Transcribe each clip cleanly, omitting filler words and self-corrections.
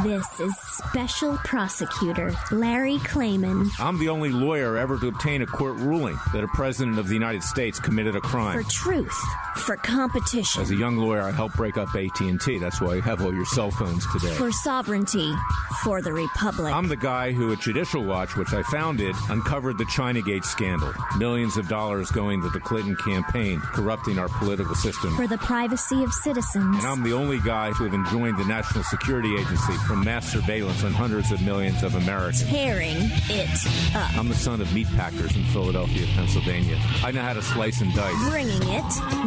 This is Special Prosecutor Larry Klayman. I'm the only lawyer ever to obtain a court ruling that a president of the United States committed a crime. For truth, for competition. As a young lawyer, I helped break up AT&T. That's why you have all your cell phones today. For sovereignty, for the Republic. I'm the guy who at Judicial Watch, which I founded, uncovered the Chinagate scandal. Millions of dollars going to the Clinton campaign, corrupting our political system. For the privacy of citizens. And I'm the only guy to have enjoined the National Security Agency from mass surveillance on hundreds of millions of Americans. Tearing it up. I'm the son of meatpackers in Philadelphia, Pennsylvania. I know how to slice and dice. Bringing it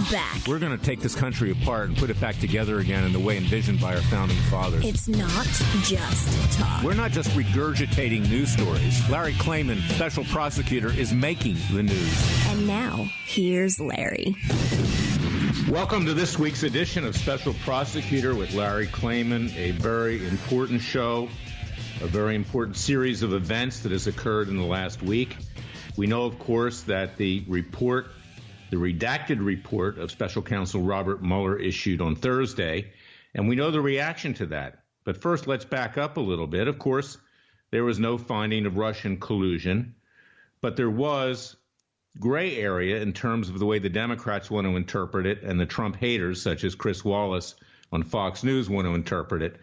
back. We're going to take this country apart and put it back together again in the way envisioned by our founding fathers. It's not just talk. We're not just regurgitating news stories. Larry Klayman, Special Prosecutor, is making the news. And now, here's Larry. Welcome to this week's edition of Special Prosecutor with Larry Klayman, a very important show, a very important series of events that has occurred in the last week. We know, of course, that the report, the redacted report of Special Counsel Robert Mueller issued on Thursday, and we know the reaction to that. But first, let's back up a little bit. Of course, there was no finding of Russian collusion, but there was gray area in terms of the way the Democrats want to interpret it and the Trump haters, such as Chris Wallace on Fox News, want to interpret it,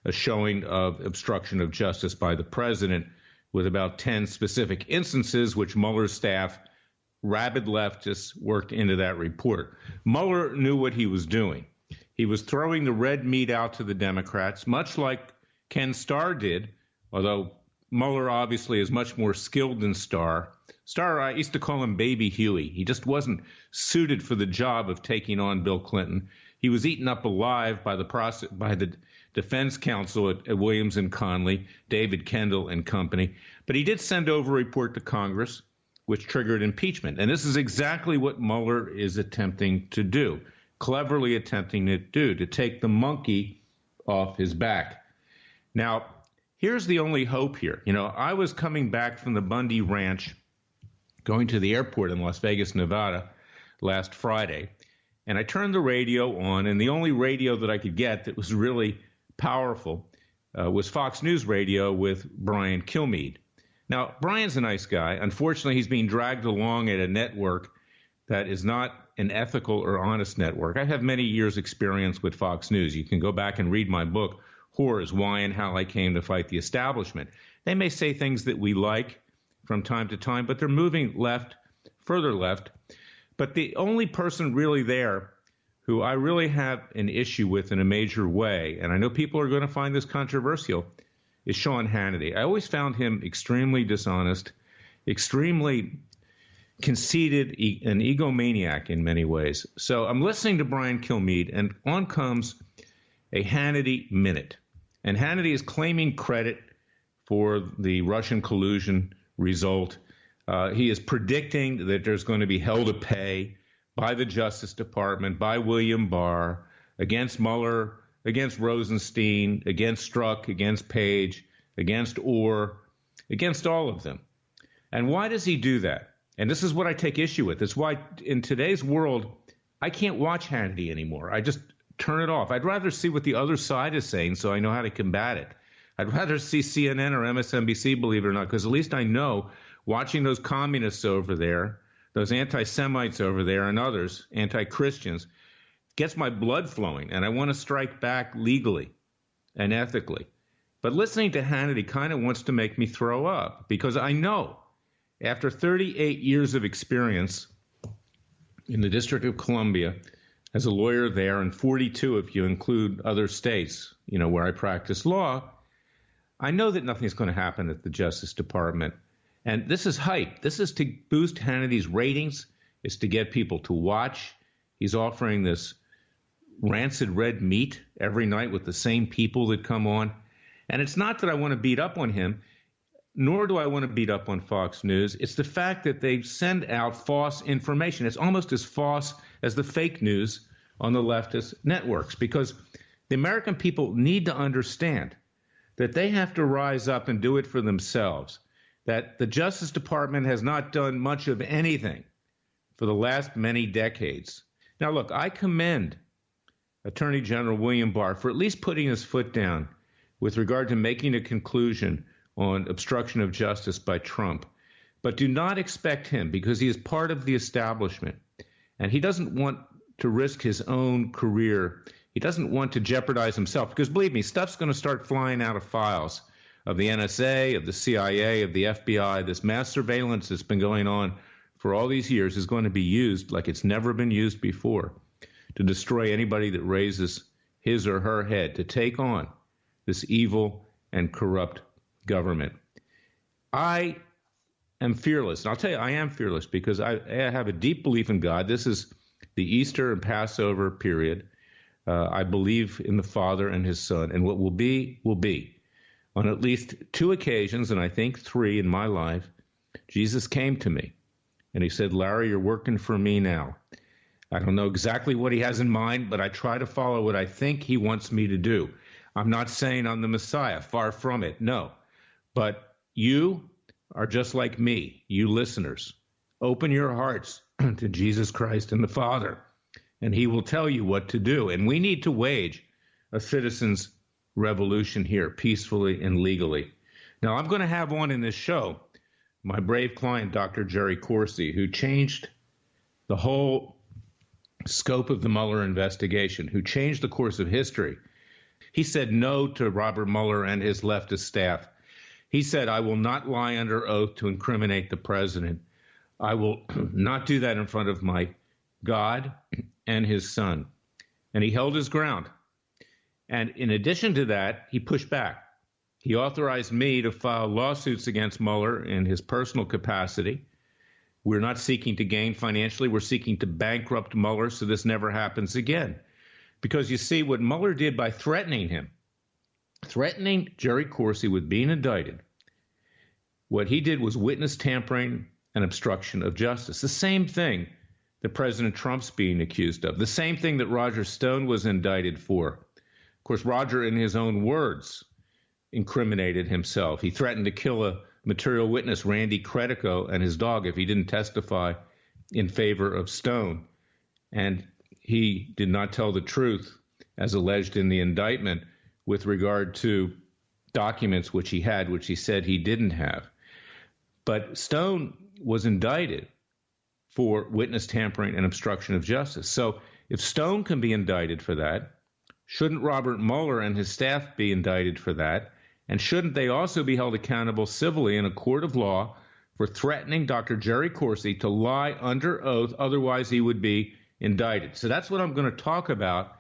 a showing of obstruction of justice by the president with about 10 specific instances, which Mueller's staff, rabid leftists, worked into that report. Mueller knew what he was doing. He was throwing the red meat out to the Democrats, much like Ken Starr did, although Mueller obviously is much more skilled than Starr. Starr, I used to call him Baby Huey. He just wasn't suited for the job of taking on Bill Clinton. He was eaten up alive by the defense counsel at Williams and Conley, David Kendall and company. But he did send over a report to Congress, which triggered impeachment. And this is exactly what Mueller is attempting to do, cleverly attempting to do, to take the monkey off his back. Now, here's the only hope here. You know, I was coming back from the Bundy Ranch, going to the airport in Las Vegas, Nevada, last Friday, and I turned the radio on, and the only radio that I could get that was really powerful was Fox News Radio with Brian Kilmeade. Now, Brian's a nice guy. Unfortunately, he's being dragged along at a network that is not an ethical or honest network. I have many years' experience with Fox News. You can go back and read my book, Whores, Why and How I Came to Fight the Establishment. They may say things that we like from time to time, but they're moving left, further left. But the only person really there who I really have an issue with in a major way, and I know people are going to find this controversial, is Sean Hannity. I always found him extremely dishonest, extremely conceited, an egomaniac in many ways. So I'm listening to Brian Kilmeade, and on comes a Hannity minute. And Hannity is claiming credit for the Russian collusion result. He is predicting that there's going to be hell to pay by the Justice Department, by William Barr, against Mueller, against Rosenstein, against Strzok, against Page, against Orr, against all of them. And why does he do that? And this is what I take issue with. It's why in today's world, I can't watch Hannity anymore. I just turn it off. I'd rather see what the other side is saying so I know how to combat it. I'd rather see CNN or MSNBC, believe it or not, because at least I know watching those communists over there, those anti-Semites over there and others, anti-Christians, gets my blood flowing, and I want to strike back legally and ethically. But listening to Hannity kind of wants to make me throw up, because I know after 38 years of experience in the District of Columbia as a lawyer there, and 42 if you include other states, you know, where I practice law, I know that nothing's going to happen at the Justice Department. And this is hype. This is to boost Hannity's ratings. It's to get people to watch. He's offering this rancid red meat every night with the same people that come on. And it's not that I want to beat up on him, nor do I want to beat up on Fox News. It's the fact that they send out false information. It's almost as false as the fake news on the leftist networks, because the American people need to understand that they have to rise up and do it for themselves, that the Justice Department has not done much of anything for the last many decades. Now, look, I commend Attorney General William Barr for at least putting his foot down with regard to making a conclusion on obstruction of justice by Trump. But do not expect him, because he is part of the establishment, and he doesn't want to risk his own career. He doesn't want to jeopardize himself, because believe me, stuff's going to start flying out of files of the NSA, of the CIA, of the FBI. This mass surveillance that's been going on for all these years is going to be used like it's never been used before to destroy anybody that raises his or her head, to take on this evil and corrupt government. I am fearless. And I'll tell you, I am fearless because I have a deep belief in God. This is the Easter and Passover period. I believe in the Father and his Son, and what will be, will be. On at least 2 occasions, and I think 3 in my life, Jesus came to me and he said, Larry, you're working for me now. I don't know exactly what he has in mind, but I try to follow what I think he wants me to do. I'm not saying I'm the Messiah, far from it, no. But you are just like me, you listeners. Open your hearts to Jesus Christ and the Father, and he will tell you what to do. And we need to wage a citizens' revolution here, peacefully and legally. Now, I'm going to have on in this show my brave client, Dr. Jerry Corsi, who changed the whole scope of the Mueller investigation, who changed the course of history. He said no to Robert Mueller and his leftist staff. He said, I will not lie under oath to incriminate the president. I will not do that in front of my God and his Son. And he held his ground. And in addition to that, he pushed back. He authorized me to file lawsuits against Mueller in his personal capacity. We're not seeking to gain financially. We're seeking to bankrupt Mueller so this never happens again. Because you see, what Mueller did by threatening him, threatening Jerry Corsi with being indicted, what he did was witness tampering and obstruction of justice. The same thing that President Trump's being accused of. The same thing that Roger Stone was indicted for. Of course, Roger, in his own words, incriminated himself. He threatened to kill a material witness, Randy Credico, and his dog if he didn't testify in favor of Stone. And he did not tell the truth, as alleged in the indictment, with regard to documents which he had, which he said he didn't have. But Stone was indicted for witness tampering and obstruction of justice. So if Stone can be indicted for that, shouldn't Robert Mueller and his staff be indicted for that? And shouldn't they also be held accountable civilly in a court of law for threatening Dr. Jerry Corsi to lie under oath? Otherwise, he would be indicted. So that's what I'm going to talk about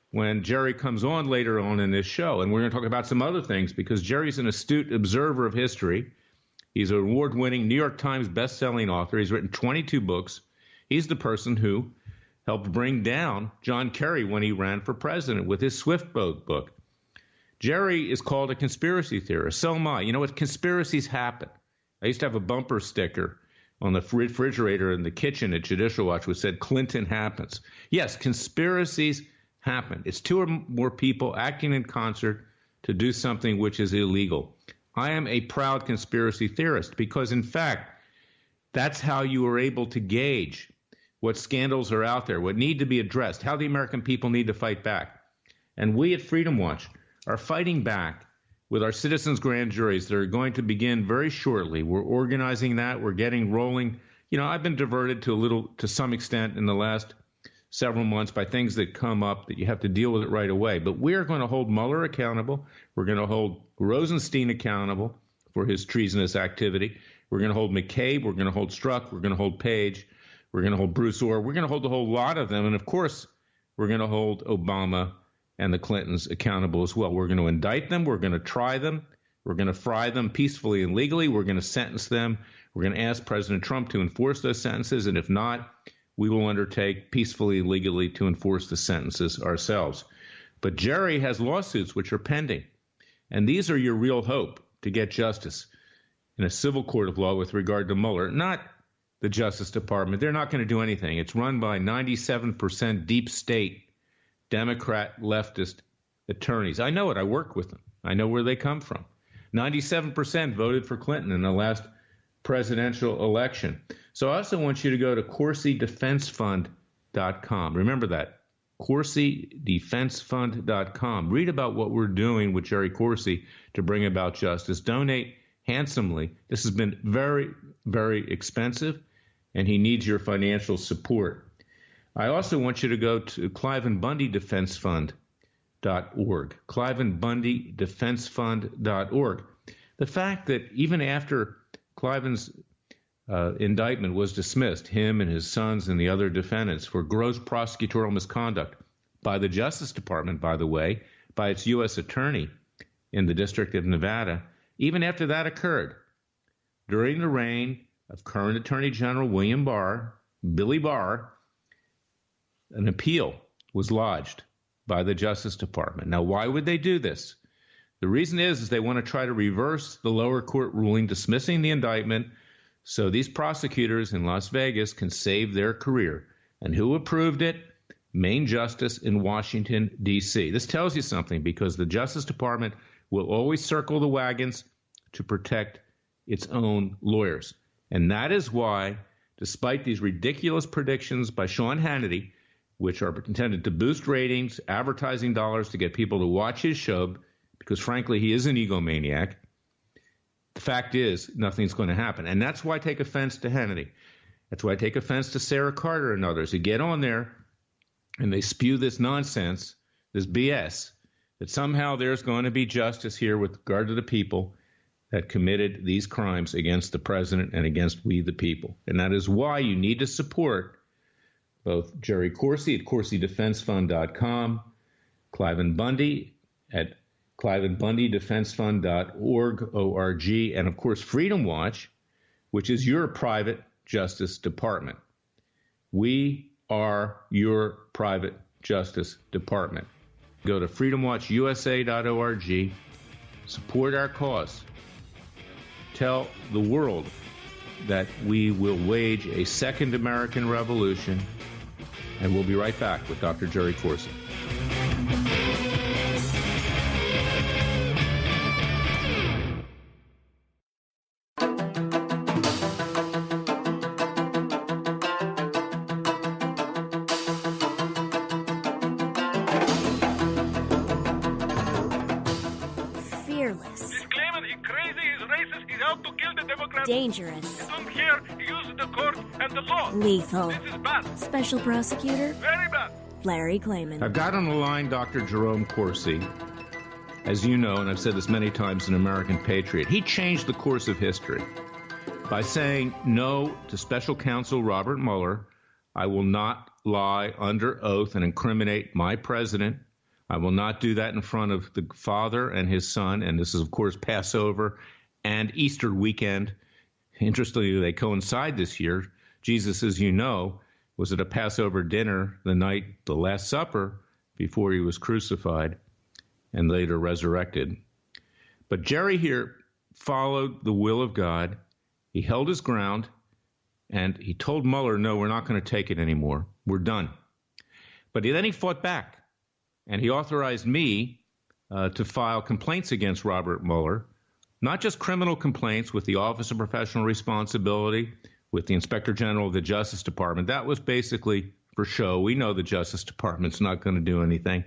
when Jerry comes on later on in this show. And we're going to talk about some other things because Jerry's an astute observer of history. He's an award-winning New York Times best-selling author. He's written 22 books. He's the person who helped bring down John Kerry when he ran for president with his Swift book. Jerry is called a conspiracy theorist. So am I. You know what? Conspiracies happen. I used to have a bumper sticker on the refrigerator in the kitchen at Judicial Watch which said, Clinton happens. Yes, conspiracies happen. It's 2 or more people acting in concert to do something which is illegal. I am a proud conspiracy theorist because, in fact, that's how you are able to gauge what scandals are out there, what need to be addressed, how the American people need to fight back. And we at Freedom Watch are fighting back with our citizens' grand juries that are going to begin very shortly. We're organizing that. We're getting rolling. You know, I've been diverted to some extent in the last several months by things that come up that you have to deal with it right away. But we are going to hold Mueller accountable. We're going to hold Rosenstein accountable for his treasonous activity. We're going to hold McCabe. We're going to hold Strzok. We're going to hold Page. We're going to hold Bruce Orr. We're going to hold a whole lot of them. And, of course, we're going to hold Obama and the Clintons accountable as well. We're going to indict them. We're going to try them. We're going to fry them peacefully and legally. We're going to sentence them. We're going to ask President Trump to enforce those sentences. And if not, we will undertake peacefully and legally to enforce the sentences ourselves. But Jerry has lawsuits which are pending. And these are your real hope to get justice in a civil court of law with regard to Mueller, not the Justice Department. They're not going to do anything. It's run by 97% deep state Democrat leftist attorneys. I know it. I work with them. I know where they come from. 97% voted for Clinton in the last presidential election. So I also want you to go to CorsiDefenseFund.com. Remember that. CorsiDefenseFund.com. Read about what we're doing with Jerry Corsi to bring about justice. Donate handsomely. This has been very, very expensive, and he needs your financial support. I also want you to go to ClivenBundyDefenseFund.org. ClivenBundyDefenseFund.org. The fact that even after Cliven's indictment was dismissed, him and his sons and the other defendants, for gross prosecutorial misconduct by the Justice Department, by the way, by its U.S. attorney in the District of Nevada, even after that occurred, during the reign of current Attorney General William Barr, Billy Barr, an appeal was lodged by the Justice Department. Now, why would they do this? The reason is they want to try to reverse the lower court ruling dismissing the indictment so these prosecutors in Las Vegas can save their career. And who approved it? Main Justice in Washington, D.C. This tells you something, because the Justice Department will always circle the wagons to protect its own lawyers. And that is why, despite these ridiculous predictions by Sean Hannity, which are intended to boost ratings, advertising dollars to get people to watch his show, because frankly, he is an egomaniac, the fact is nothing's going to happen. And that's why I take offense to Hannity. That's why I take offense to Sarah Carter and others who get on there and they spew this nonsense, this BS, that somehow there's going to be justice here with regard to the people that committed these crimes against the president and against we the people. And that is why you need to support both Jerry Corsi at CorsiDefenseFund.com, Cliven Bundy at ClivenBundyDefenseFund.org, O-R-G, and of course Freedom Watch, which is your private Justice Department. We are your private Justice Department. Go to freedomwatchusa.org, support our cause. Tell the world that we will wage a second American revolution, and we'll be right back with Dr. Jerry Corsi. Dangerous. Don't care. Use the court and the law. Lethal. This is bad. Special Prosecutor Very bad. Larry Klayman. I've got on the line Dr. Jerome Corsi. As you know, and I've said this many times, an American patriot. He changed the course of history by saying no to Special Counsel Robert Mueller. I will not lie under oath and incriminate my president. I will not do that in front of the father and his son. And this is, of course, Passover and Easter weekend. Interestingly, they coincide this year. Jesus, as you know, was at a Passover dinner the night, the Last Supper, before he was crucified and later resurrected. But Jerry here followed the will of God. He held his ground, and he told Mueller, no, we're not going to take it anymore. We're done. But then he fought back, and he authorized me to file complaints against Robert Mueller. Not just criminal complaints with the Office of Professional Responsibility, with the Inspector General of the Justice Department. That was basically for show. We know the Justice Department's not going to do anything.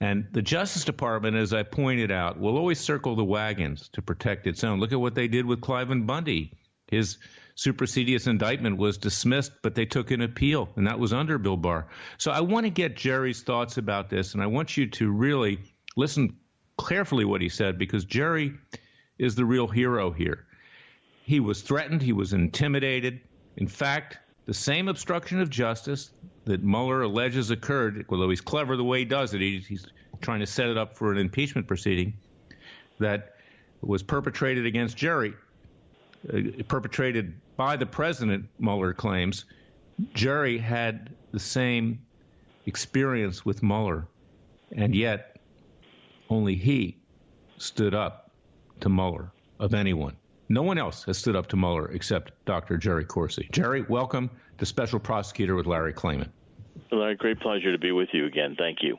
And the Justice Department, as I pointed out, will always circle the wagons to protect its own. Look at what they did with Cliven Bundy. His supersedious indictment was dismissed, but they took an appeal, and that was under Bill Barr. So I want to get Jerry's thoughts about this, and I want you to really listen carefully what he said, because Jerry is the real hero here. He was threatened. He was intimidated. In fact, the same obstruction of justice that Mueller alleges occurred, although he's clever the way he does it, he's trying to set it up for an impeachment proceeding, that was perpetrated against Jerry, perpetrated by the president, Mueller claims. Jerry had the same experience with Mueller, and yet only he stood up to Mueller, of anyone. No one else has stood up to Mueller except Dr. Jerry Corsi. Jerry, welcome to Special Prosecutor with Larry Klayman. Larry, great pleasure to be with you again. Thank you.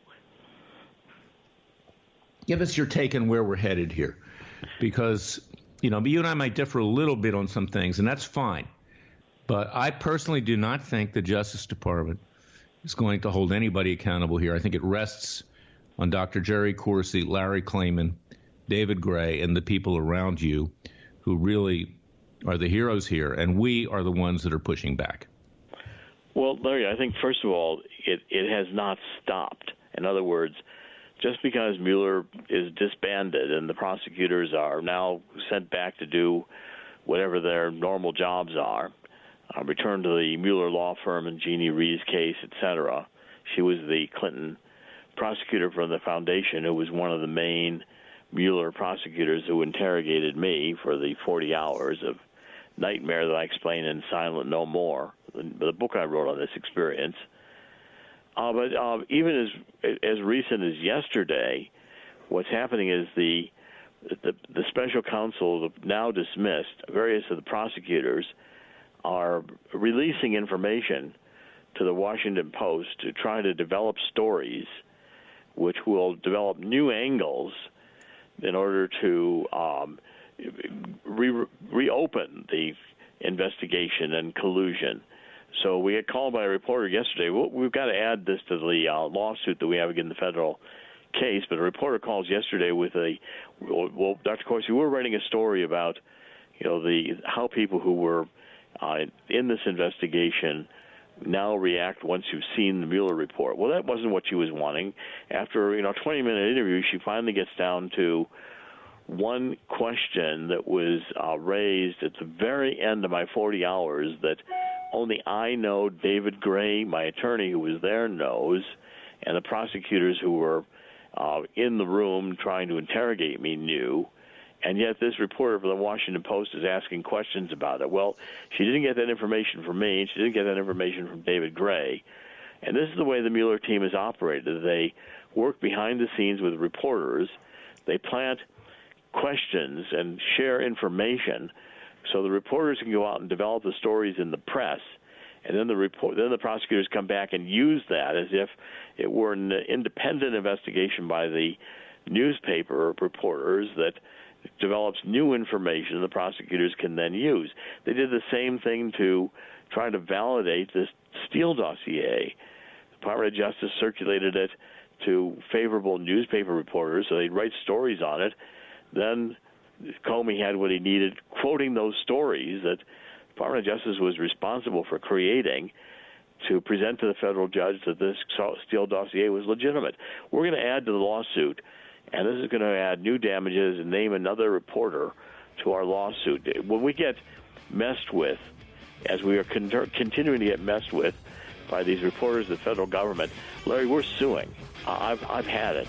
Give us your take on where we're headed here, because, you and I might differ a little bit on some things, and that's fine. But I personally do not think the Justice Department is going to hold anybody accountable here. I think it rests on Dr. Jerry Corsi, Larry Klayman, David Gray, and the people around you who really are the heroes here, and we are the ones that are pushing back. Well, Larry, I think, first of all, it has not stopped. In other words, just because Mueller is disbanded and the prosecutors are now sent back to do whatever their normal jobs are, return to the Mueller law firm and Jeannie Rhee's case, etc. She was the Clinton prosecutor from the foundation who was one of the main Mueller prosecutors who interrogated me for the 40 hours of nightmare that I explain in Silent No More, the book I wrote on this experience. But even as recent as yesterday, what's happening is the special counsel, now dismissed, various of the prosecutors are releasing information to the Washington Post to try to develop stories which will develop new angles in order to reopen the investigation and collusion. So we had called by a reporter yesterday, we've got to add this to the lawsuit that we have against the federal case, but a reporter calls yesterday with well, Dr. Corsi, we're writing a story about, how people who were in this investigation now react once you've seen the Mueller report. Well, that wasn't what she was wanting. After, a 20-minute interview, she finally gets down to one question that was raised at the very end of my 40 hours that only I know, David Gray, my attorney who was there, knows, and the prosecutors who were in the room trying to interrogate me knew. And yet this reporter for the Washington Post is asking questions about it. Well, she didn't get that information from me, and she didn't get that information from David Gray. And this is the way the Mueller team has operated. They work behind the scenes with reporters. They plant questions and share information so the reporters can go out and develop the stories in the press, and then the prosecutors come back and use that as if it were an independent investigation by the newspaper reporters that develops new information the prosecutors can then use. They did the same thing to try to validate this Steele dossier. The Department of Justice circulated it to favorable newspaper reporters so they'd write stories on it. Then Comey had what he needed, quoting those stories that the Department of Justice was responsible for creating to present to the federal judge that this Steele dossier was legitimate. We're going to add to the lawsuit, and this is going to add new damages and name another reporter to our lawsuit. When we get messed with, as we are continuing to get messed with by these reporters of the federal government, Larry, we're suing. I've had it.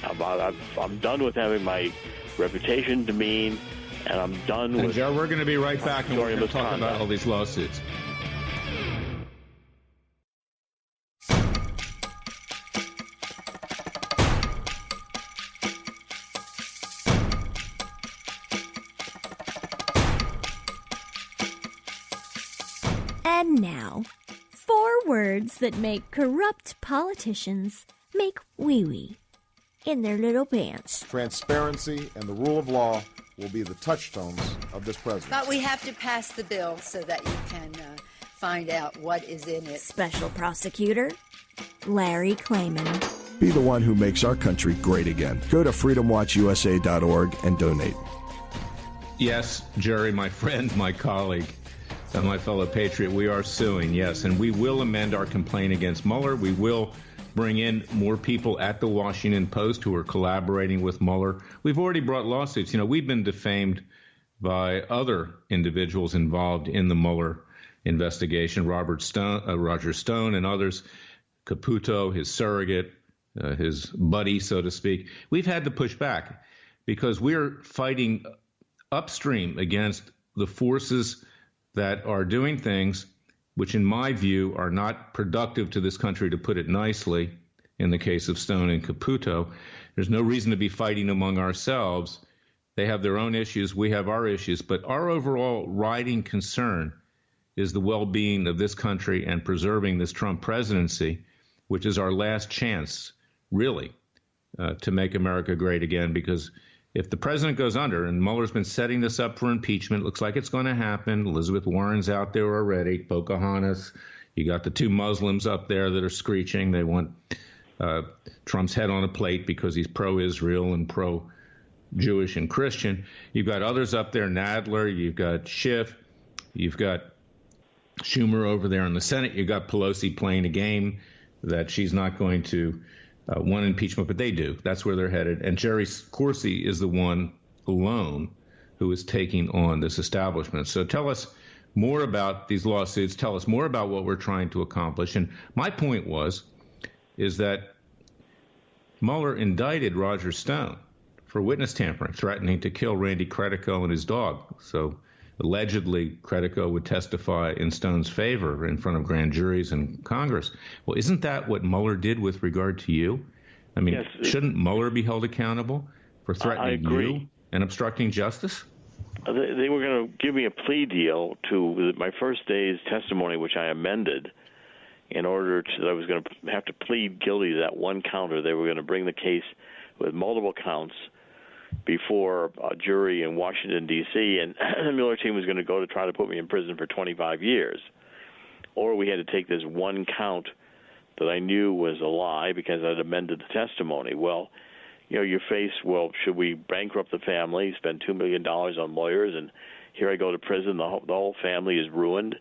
I'm done with having my reputation demeaned, and I'm done with... Joe, we're going to be right back, and we're going to talk about all these lawsuits. And now, 4 words that make corrupt politicians make wee-wee in their little pants. Transparency and the rule of law will be the touchstones of this presidency. But we have to pass the bill so that you can find out what is in it. Special Prosecutor Larry Klayman. Be the one who makes our country great again. Go to freedomwatchusa.org and donate. Yes, Jerry, my friend, my colleague, and my fellow patriot, we are suing, yes, and we will amend our complaint against Mueller. We will bring in more people at the Washington Post who are collaborating with Mueller. We've already brought lawsuits. We've been defamed by other individuals involved in the Mueller investigation, Roger Stone and others, Caputo, his surrogate, his buddy, so to speak. We've had to push back because we're fighting upstream against the forces that are doing things which, in my view, are not productive to this country, to put it nicely, in the case of Stone and Caputo. There's no reason to be fighting among ourselves. They have their own issues. We have our issues. But our overall riding concern is the well-being of this country and preserving this Trump presidency, which is our last chance, really, to make America great again. Because if the president goes under, and Mueller's been setting this up for impeachment, looks like it's going to happen. Elizabeth Warren's out there already, Pocahontas, You got the two Muslims up there that are screeching. They want Trump's head on a plate because he's pro-Israel and pro-Jewish and Christian. You've got others up there, Nadler. You've got Schiff. You've got Schumer over there in the Senate. You've got Pelosi playing a game that she's not going to want impeachment, but they do. That's where they're headed. And Jerry Corsi is the one alone who is taking on this establishment. So tell us more about these lawsuits. Tell us more about what we're trying to accomplish. And my point is that Mueller indicted Roger Stone for witness tampering, threatening to kill Randy Credico and his dog. So allegedly, Credico would testify in Stone's favor in front of grand juries and Congress. Well, isn't that what Mueller did with regard to you? I mean, yes, shouldn't Mueller be held accountable for threatening you and obstructing justice? They were going to give me a plea deal to my first day's testimony, which I amended in order that I was going to have to plead guilty to that one count, or they were going to bring the case with multiple counts before a jury in Washington, D.C., and the Mueller team was going to go to try to put me in prison for 25 years. Or we had to take this one count that I knew was a lie because I'd amended the testimony. Well, you know, you're faced, well, should we bankrupt the family, spend $2 million on lawyers, and here I go to prison, the whole family is ruined?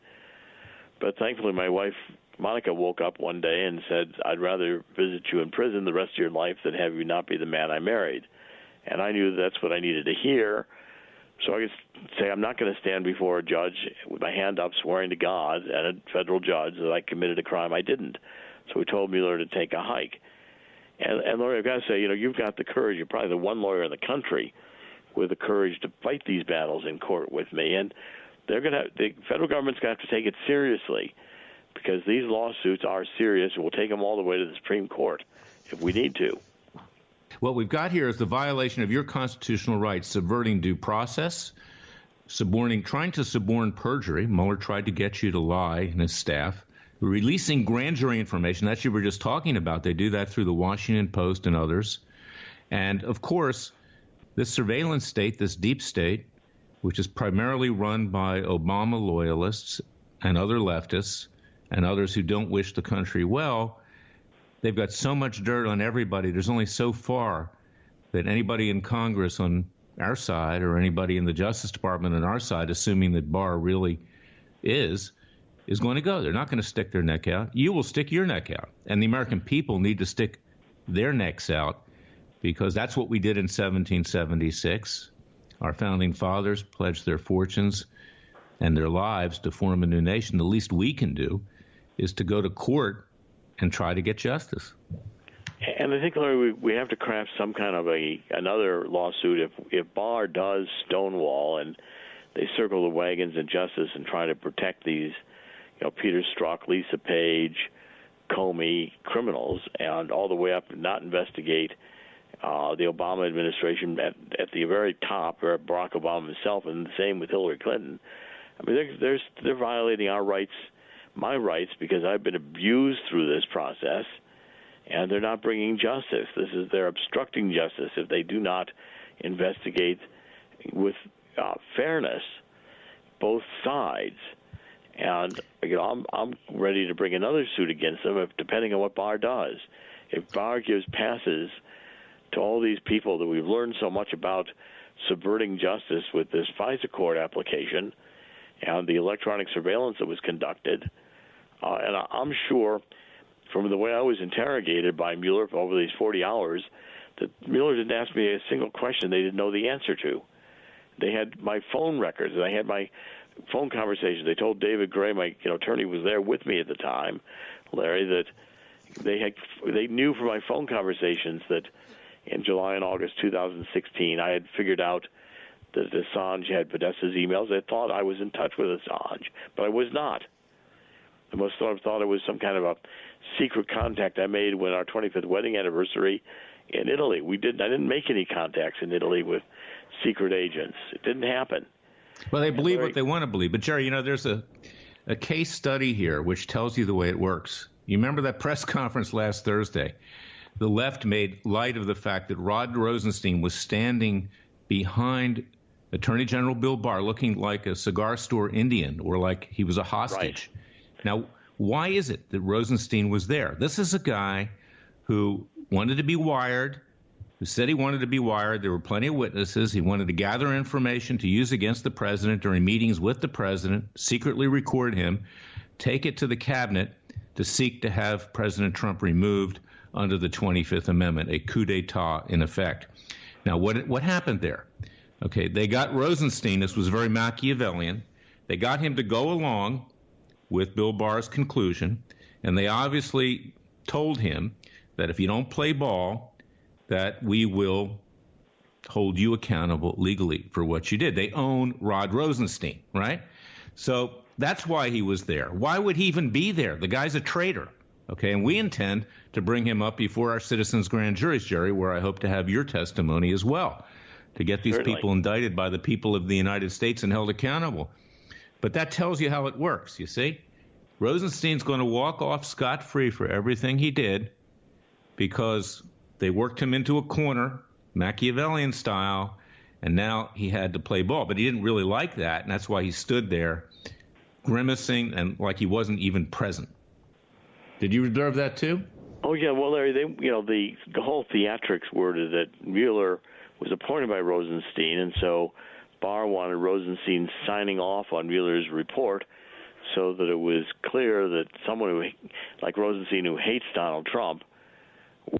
But thankfully, my wife, Monica, woke up one day and said, I'd rather visit you in prison the rest of your life than have you not be the man I married. And I knew that's what I needed to hear. So I could say I'm not going to stand before a judge with my hand up swearing to God and a federal judge that I committed a crime I didn't. So we told Mueller to take a hike. And Laurie, I've got to say, you know, you've got the courage. You're probably the one lawyer in the country with the courage to fight these battles in court with me. And the federal government's going to have to take it seriously because these lawsuits are serious. We'll take them all the way to the Supreme Court if we need to. What we've got here is the violation of your constitutional rights, subverting due process, trying to suborn perjury. Mueller tried to get you to lie, and his staff. Releasing grand jury information, that you were just talking about. They do that through the Washington Post and others. And, of course, this surveillance state, this deep state, which is primarily run by Obama loyalists and other leftists and others who don't wish the country well, they've got so much dirt on everybody. There's only so far that anybody in Congress on our side or anybody in the Justice Department on our side, assuming that Barr really is going to go. They're not going to stick their neck out. You will stick your neck out. And the American people need to stick their necks out because that's what we did in 1776. Our founding fathers pledged their fortunes and their lives to form a new nation. The least we can do is to go to court and try to get justice. And I think, Larry, we have to craft some kind of another lawsuit if Barr does stonewall and they circle the wagons in justice and try to protect these, you know, Peter Strzok, Lisa Page, Comey criminals, and all the way up and not investigate the Obama administration at the very top, or Barack Obama himself, and the same with Hillary Clinton. I mean, they're violating our rights, my rights, because I've been abused through this process, and they're not bringing justice. They're obstructing justice if they do not investigate with fairness both sides. And you know, I'm ready to bring another suit against them, depending on what Barr does. If Barr gives passes to all these people that we've learned so much about subverting justice with this FISA court application and the electronic surveillance that was conducted, and I'm sure from the way I was interrogated by Mueller for over these 40 hours that Mueller didn't ask me a single question they didn't know the answer to. They had my phone records, and I had my phone conversations. They told David Gray, my attorney, was there with me at the time, Larry, that they knew from my phone conversations that in July and August 2016 I had figured out that Assange had Podesta's emails. They thought I was in touch with Assange, but I was not. They must have thought it was some kind of a secret contact I made when our 25th wedding anniversary in Italy. I didn't make any contacts in Italy with secret agents. It didn't happen. Well, they believe what they want to believe. But, Jerry, there's a case study here which tells you the way it works. You remember that press conference last Thursday? The left made light of the fact that Rod Rosenstein was standing behind Attorney General Bill Barr looking like a cigar store Indian or like he was a hostage. Right. Now, why is it that Rosenstein was there? This is a guy who wanted to be wired, who said he wanted to be wired. There were plenty of witnesses. He wanted to gather information to use against the president during meetings with the president, secretly record him, take it to the cabinet to seek to have President Trump removed under the 25th Amendment, a coup d'etat in effect. Now, what happened there? Okay, they got Rosenstein. This was very Machiavellian. They got him to go along with Bill Barr's conclusion, and they obviously told him that if you don't play ball, that we will hold you accountable legally for what you did. They own Rod Rosenstein, right? So that's why he was there. Why would he even be there? The guy's a traitor, okay? And we intend to bring him up before our citizens' grand juries, Jerry, where I hope to have your testimony as well, to get these people indicted by the people of the United States and held accountable. But that tells you how it works, you see? Rosenstein's going to walk off scot-free for everything he did because they worked him into a corner, Machiavellian style, and now he had to play ball. But he didn't really like that, and that's why he stood there grimacing and like he wasn't even present. Did you observe that too? Oh, yeah. Well, Larry, the whole theatrics were that Mueller was appointed by Rosenstein, and so Barr wanted Rosenstein signing off on Mueller's report so that it was clear that someone like Rosenstein, who hates Donald Trump,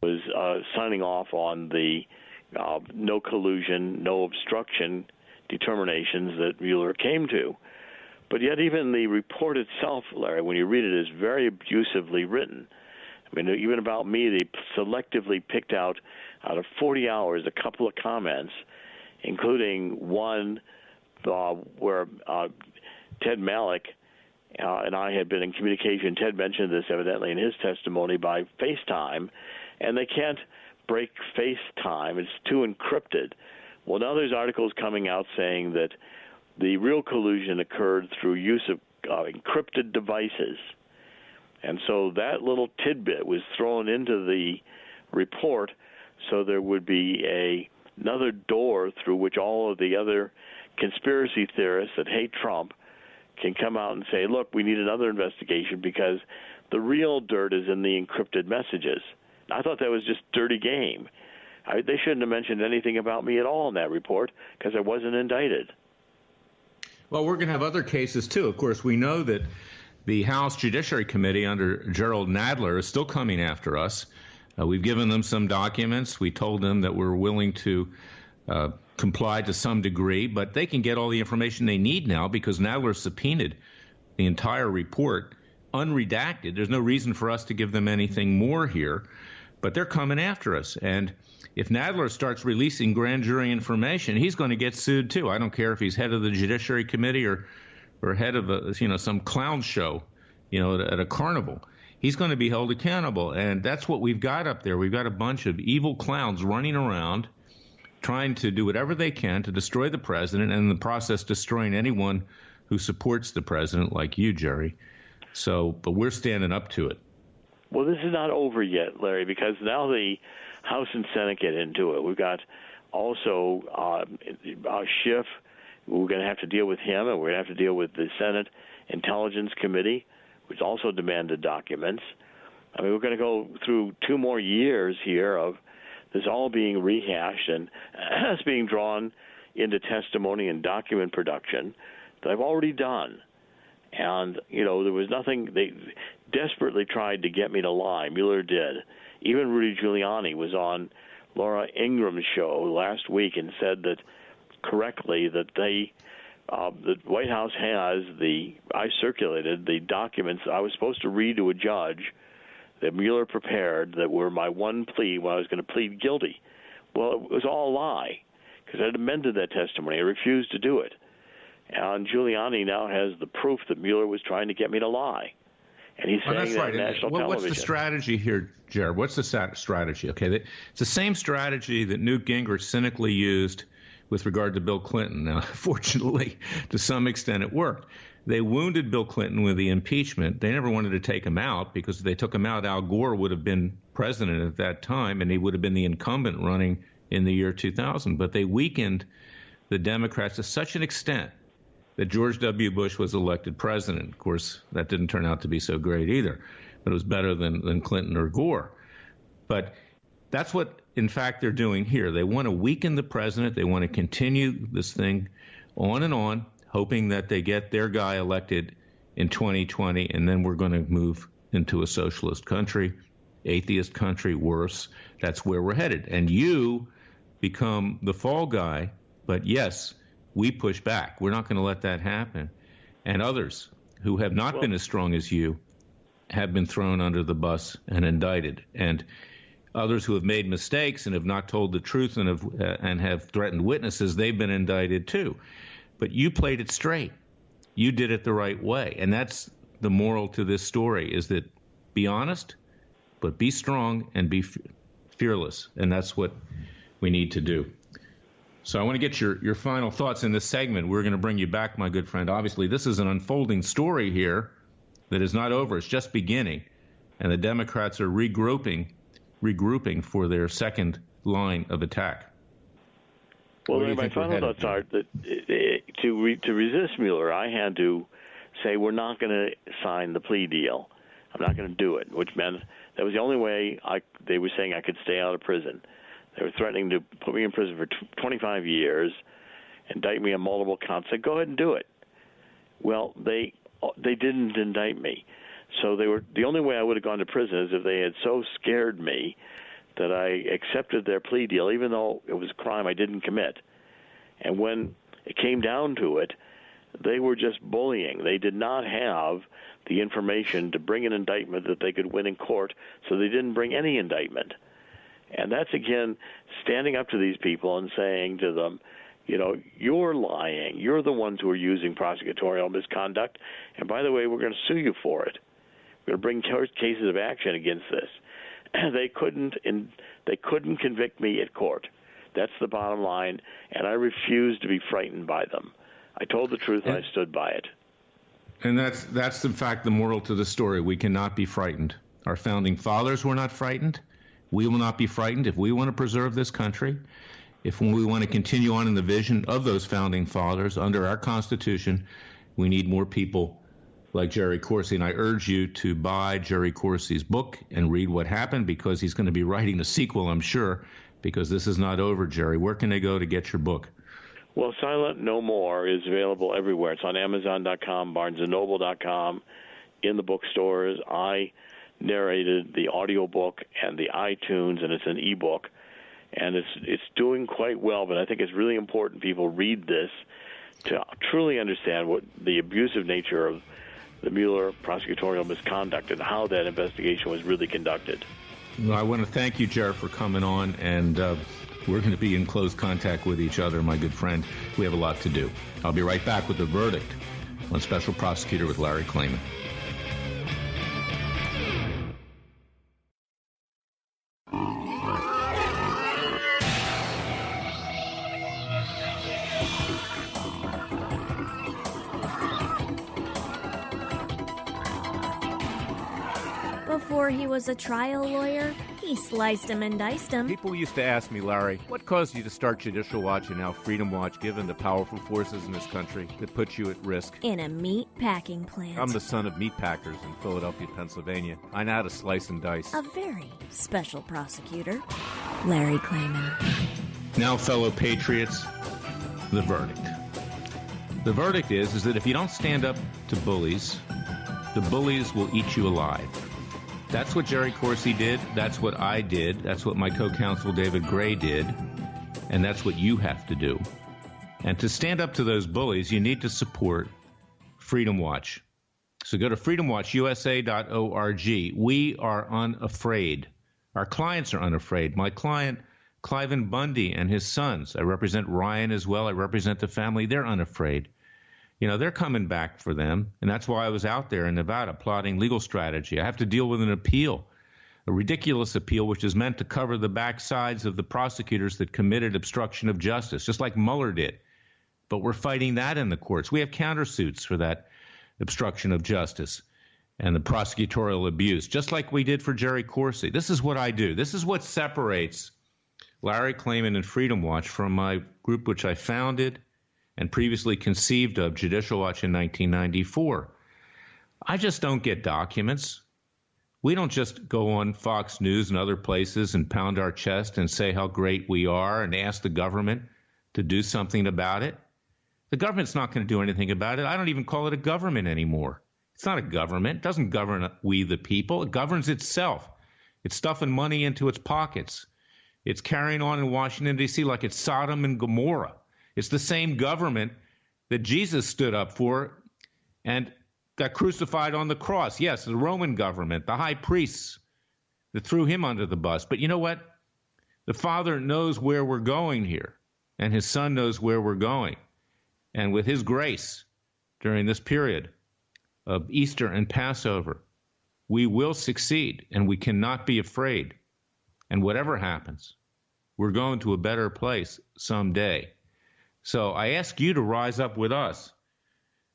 was signing off on the no collusion, no obstruction determinations that Mueller came to. But yet even the report itself, Larry, when you read it, is very abusively written. I mean, even about me, they selectively picked out of 40 hours a couple of comments, including one where Ted Malek and I had been in communication. Ted mentioned this evidently in his testimony by FaceTime, and they can't break FaceTime. It's too encrypted. Well, now there's articles coming out saying that the real collusion occurred through use of encrypted devices. And so that little tidbit was thrown into the report so there would be another door through which all of the other conspiracy theorists that hate Trump can come out and say, look, we need another investigation because the real dirt is in the encrypted messages. I thought that was just dirty game. They shouldn't have mentioned anything about me at all in that report because I wasn't indicted. Well, we're going to have other cases, too. Of course, we know that the House Judiciary Committee under Gerald Nadler is still coming after us. We've given them some documents. We told them that we're willing to comply to some degree, but they can get all the information they need now because Nadler subpoenaed the entire report unredacted. There's no reason for us to give them anything more here, but they're coming after us. And if Nadler starts releasing grand jury information, he's going to get sued too. I don't care if he's head of the Judiciary Committee or head of some clown show, at a carnival. He's going to be held accountable, and that's what we've got up there. We've got a bunch of evil clowns running around trying to do whatever they can to destroy the president, and in the process destroying anyone who supports the president, like you, Jerry. But we're standing up to it. Well, this is not over yet, Larry, because now the House and Senate get into it. We've got also Schiff. We're going to have to deal with him, and we're going to have to deal with the Senate Intelligence Committee, which also demanded documents. I mean, we're going to go through 2 more years here of this all being rehashed and it's being drawn into testimony and document production that I've already done. And, there was nothing. They desperately tried to get me to lie. Mueller did. Even Rudy Giuliani was on Laura Ingram's show last week and said that correctly that the White House has I circulated the documents I was supposed to read to a judge that Mueller prepared that were my one plea when I was going to plead guilty. Well, it was all a lie because I had amended that testimony. I refused to do it. And Giuliani now has the proof that Mueller was trying to get me to lie. And he's saying that on national television. What's the strategy here, Jared? What's the strategy? Okay, it's the same strategy that Newt Gingrich cynically used with regard to Bill Clinton. Now, fortunately, to some extent it worked. They wounded Bill Clinton with the impeachment. They never wanted to take him out because if they took him out, Al Gore would have been president at that time, and he would have been the incumbent running in the year 2000. But they weakened the Democrats to such an extent that George W. Bush was elected president. Of course, that didn't turn out to be so great either, but it was better than Clinton or Gore. But that's what, in fact, they're doing here. They want to weaken the president. They want to continue this thing on and on, hoping that they get their guy elected in 2020, and then we're going to move into a socialist country, atheist country, worse. That's where we're headed. And you become the fall guy, but yes, we push back. We're not going to let that happen. And others who have not been as strong as you have been thrown under the bus and indicted. And others who have made mistakes and have not told the truth and have threatened witnesses, they've been indicted too. But you played it straight. You did it the right way. And that's the moral to this story, is that be honest, but be strong and be fearless. And that's what we need to do. So I want to get your final thoughts in this segment. We're going to bring you back, my good friend. Obviously, this is an unfolding story here that is not over. It's just beginning. And the Democrats are regrouping for their second line of attack. Well, my final thoughts are that to resist Mueller, I had to say we're not going to sign the plea deal. I'm not going to do it, which meant that was the only way they were saying I could stay out of prison. They were threatening to put me in prison for 25 years, indict me on multiple counts. Said, go ahead and do it. Well, they didn't indict me. So the only way I would have gone to prison is if they had so scared me that I accepted their plea deal, even though it was a crime I didn't commit. And when it came down to it, they were just bullying. They did not have the information to bring an indictment that they could win in court, so they didn't bring any indictment. And that's, again, standing up to these people and saying to them, you're lying. You're the ones who are using prosecutorial misconduct. And by the way, we're going to sue you for it. We're going to bring cases of action against this. And they couldn't convict me at court. That's the bottom line. And I refused to be frightened by them. I told the truth and I stood by it. And that's in fact the moral to the story. We cannot be frightened. Our founding fathers were not frightened. We will not be frightened if we want to preserve this country, if we want to continue on in the vision of those founding fathers under our Constitution. We need more people like Jerry Corsi. And I urge you to buy Jerry Corsi's book and read what happened, because he's going to be writing a sequel, I'm sure, because this is not over, Jerry. Where can they go to get your book? Well, Silent No More is available everywhere. It's on Amazon.com, BarnesandNoble.com, in the bookstores. I narrated the audiobook and the iTunes, and it's an ebook, and it's doing quite well. But I think it's really important people read this to truly understand what the abusive nature of the Mueller prosecutorial misconduct and how that investigation was really conducted. Well, I want to thank you, Jerry, for coming on, and we're going to be in close contact with each other, my good friend. We have a lot to do. I'll be right back with the verdict on Special Prosecutor with Larry Klayman. Before he was a trial lawyer, he sliced him and diced him. People used to ask me, Larry, what caused you to start Judicial Watch and now Freedom Watch, given the powerful forces in this country that put you at risk? In a meat packing plant. I'm the son of meat packers in Philadelphia, Pennsylvania. I know how to slice and dice. A very special prosecutor, Larry Klayman. Now, fellow patriots, the verdict. The verdict is that if you don't stand up to bullies, the bullies will eat you alive. That's what Jerry Corsi did. That's what I did. That's what my co-counsel David Gray did. And that's what you have to do. And to stand up to those bullies, you need to support Freedom Watch. So go to freedomwatchusa.org. We are unafraid. Our clients are unafraid. My client, Cliven Bundy, and his sons, I represent Ryan as well. I represent the family. They're unafraid. They're coming back for them, and that's why I was out there in Nevada plotting legal strategy. I have to deal with an appeal, a ridiculous appeal, which is meant to cover the backsides of the prosecutors that committed obstruction of justice, just like Mueller did. But we're fighting that in the courts. We have countersuits for that obstruction of justice and the prosecutorial abuse, just like we did for Jerry Corsi. This is what I do. This is what separates Larry Klayman and Freedom Watch from my group, which I founded and previously conceived of Judicial Watch in 1994. I just don't get documents. We don't just go on Fox News and other places and pound our chest and say how great we are and ask the government to do something about it. The government's not going to do anything about it. I don't even call it a government anymore. It's not a government. It doesn't govern we the people. It governs itself. It's stuffing money into its pockets. It's carrying on in Washington, D.C. like it's Sodom and Gomorrah. It's the same government that Jesus stood up for and got crucified on the cross. Yes, the Roman government, the high priests that threw him under the bus. But you know what? The Father knows where we're going here, and his Son knows where we're going. And with his grace during this period of Easter and Passover, we will succeed, and we cannot be afraid. And whatever happens, we're going to a better place someday. So I ask you to rise up with us.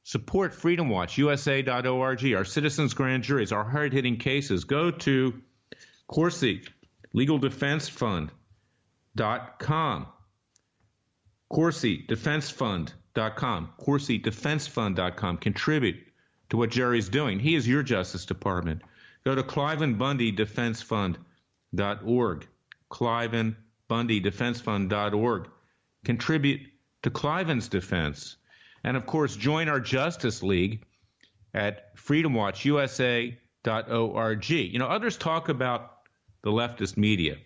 Support Freedom Watch, USA.org, our citizens' grand juries, our hard-hitting cases. Go to Corsi, LegalDefenseFund.com. CorsiDefenseFund.com. CorsiDefenseFund.com. Contribute to what Jerry's doing. He is your Justice Department. Go to ClivenBundyDefenseFund.org. ClivenBundyDefenseFund.org. Contribute to Cliven's defense. And, of course, join our Justice League at freedomwatchusa.org. You know, others talk about the leftist media.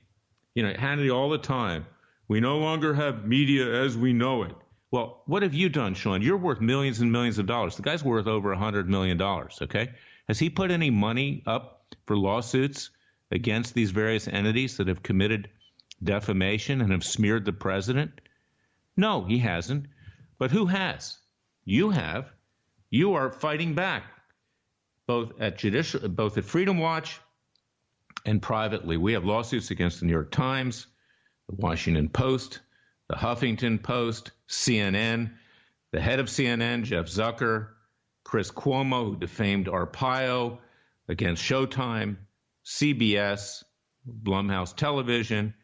You know, Hannity all the time. We no longer have media as we know it. Well, what have you done, Sean? You're worth millions and millions of dollars. The guy's worth over $100 million, okay? Has he put any money up for lawsuits against these various entities that have committed defamation and have smeared the president? No, he hasn't. But who has? You have. You are fighting back, both at Freedom Watch and privately. We have lawsuits against the New York Times, the Washington Post, the Huffington Post, CNN, the head of CNN, Jeff Zucker, Chris Cuomo, who defamed Arpaio, against Showtime, CBS, Blumhouse Television,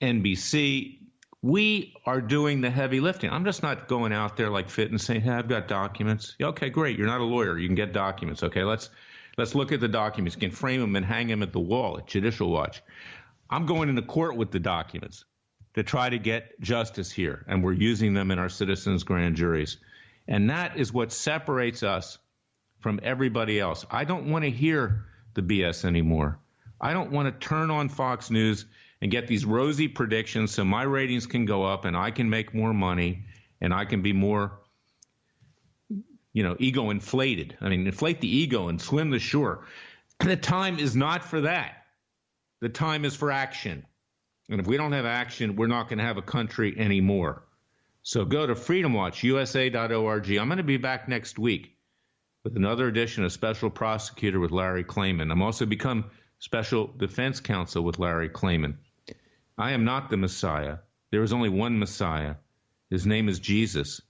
NBC. We are doing the heavy lifting. I'm just not going out there like Fit and saying, hey, I've got documents. Yeah, okay, great. You're not a lawyer. You can get documents. Okay, let's look at the documents. You can frame them and hang them at the wall at Judicial Watch. I'm going into court with the documents to try to get justice here, and we're using them in our citizens' grand juries. And that is what separates us from everybody else. I don't want to hear the BS anymore. I don't want to turn on Fox News and get these rosy predictions so my ratings can go up and I can make more money and I can be more, ego inflated. I mean, inflate the ego and swim the shore. The time is not for that. The time is for action. And if we don't have action, we're not going to have a country anymore. So go to freedomwatchusa.org. I'm going to be back next week with another edition of Special Prosecutor with Larry Klayman. I'm also become Special Defense Counsel with Larry Klayman. I am not the Messiah. There is only one Messiah. His name is Jesus.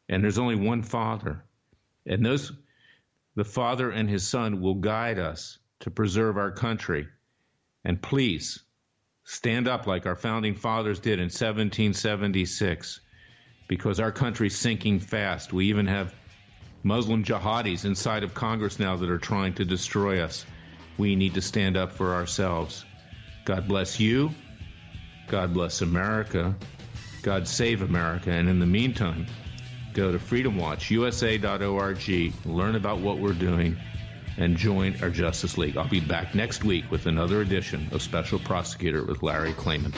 And there's only one Father. And the Father and his Son will guide us to preserve our country. And please, stand up like our founding fathers did in 1776, because our country's sinking fast. We even have Muslim jihadis inside of Congress now that are trying to destroy us. We need to stand up for ourselves. God bless you. God bless America. God save America. And in the meantime, go to freedomwatchusa.org, learn about what we're doing, and join our Justice League. I'll be back next week with another edition of Special Prosecutor with Larry Klayman.